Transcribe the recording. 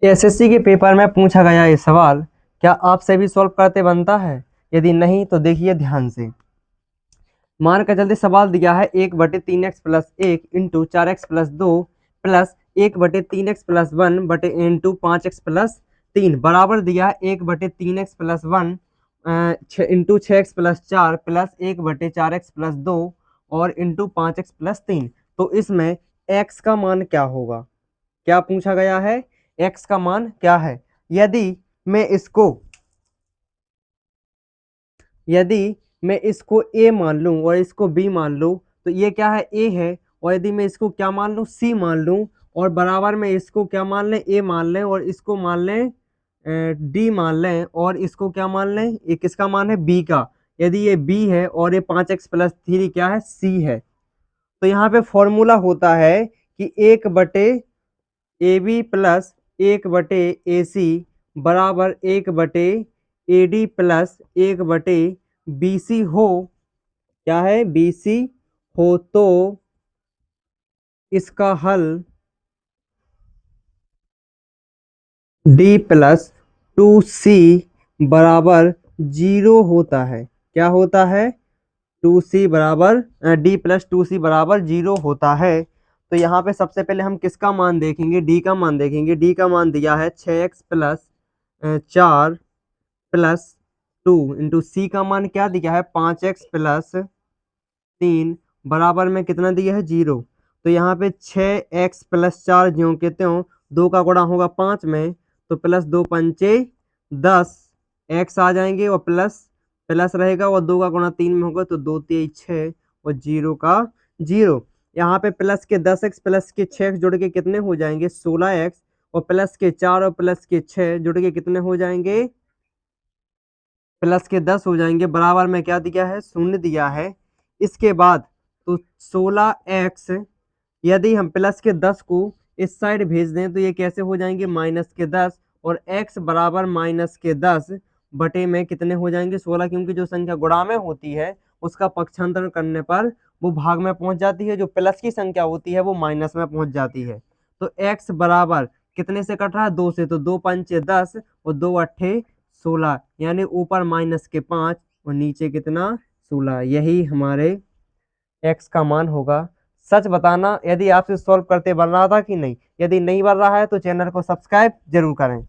SSC के paper में पूछा गया ये सवाल क्या आपसे भी सॉल्व करते बनता है? यदि नहीं तो देखिए ध्यान से। मान कर चलते सवाल दिया है 1/3x+1 into 4x+2 plus 1/3x+1 into 5x+3 बराबर दिया है 1/3x+1 into 6x+4 plus 1/4x+2 और इंटू 5x+3। तो इसमें x का मान क्या होगा? क्या पूछा गया है? x का मान क्या है? यदि मैं इसको a मान लूं और इसको b मान लूं तो ये क्या है? a है। और यदि मैं इसको क्या मान लूं? c मान लूं और बराबर में इसको क्या मान लें? a मान लें और इसको मान लें d मान लें और इसको क्या मान लें? ये किसका मान है? b का। यदि ये b है और ये 5x+3 क्या है? c है। तो यहाँ पे फॉर्मूला होता है कि 1/ab प्लस 1/ac बराबर 1/ad प्लस 1/bc हो। क्या है? bc हो तो इसका हल d प्लस 2c बराबर 0 होता है। क्या होता है? 2c बराबर d प्लस 2c बराबर 0 होता है। तो यहाँ पे सबसे पहले हम किसका मान देखेंगे? d का मान देखेंगे। d का मान दिया है 6x+4 प्लस 2 इंटू सी का मान क्या दिया है? 5x+3 बराबर में कितना दिया है? 0। तो यहाँ पे 6x+4 ज्यों के त्यों 2 का गुणा होगा 5 में तो प्लस 2 पंचे 10 x आ जाएंगे और प्लस प्लस रहेगा और 2 का गुणा 3 में होगा तो 2 3 6 और 0 का 0। यहाँ पे प्लस के 10x प्लस के 6x जुड़ के कितने हो जाएंगे? 16x और प्लस के 4 और प्लस के 6 जुड़ के कितने हो जाएंगे? प्लस के 10 हो जाएंगे। बराबर में क्या दिया है? 0 दिया है। इसके बाद तो 16x यदि हम प्लस के 10 को इस साइड भेज दें तो ये कैसे हो जाएंगे? माइनस के 10 और x बराबर माइनस के 10 बटे में कितने हो जाएंगे? 16, क्योंकि जो संख्या गुणा में होती है उसका पक्षांतरण करने पर वो भाग में पहुंच जाती है। जो प्लस की संख्या होती है वो माइनस में पहुंच जाती है। तो x बराबर कितने से कट रहा है? 2 से। तो 2 पंचे 10 और 2 अट्ठे 16, यानी ऊपर माइनस के 5 और नीचे कितना? 16। यही हमारे x का मान होगा। सच बताना यदि आपसे सॉल्व करते बन रहा था कि नहीं। यदि नहीं बन रहा है तो चैनल को सब्सक्राइब जरूर करें।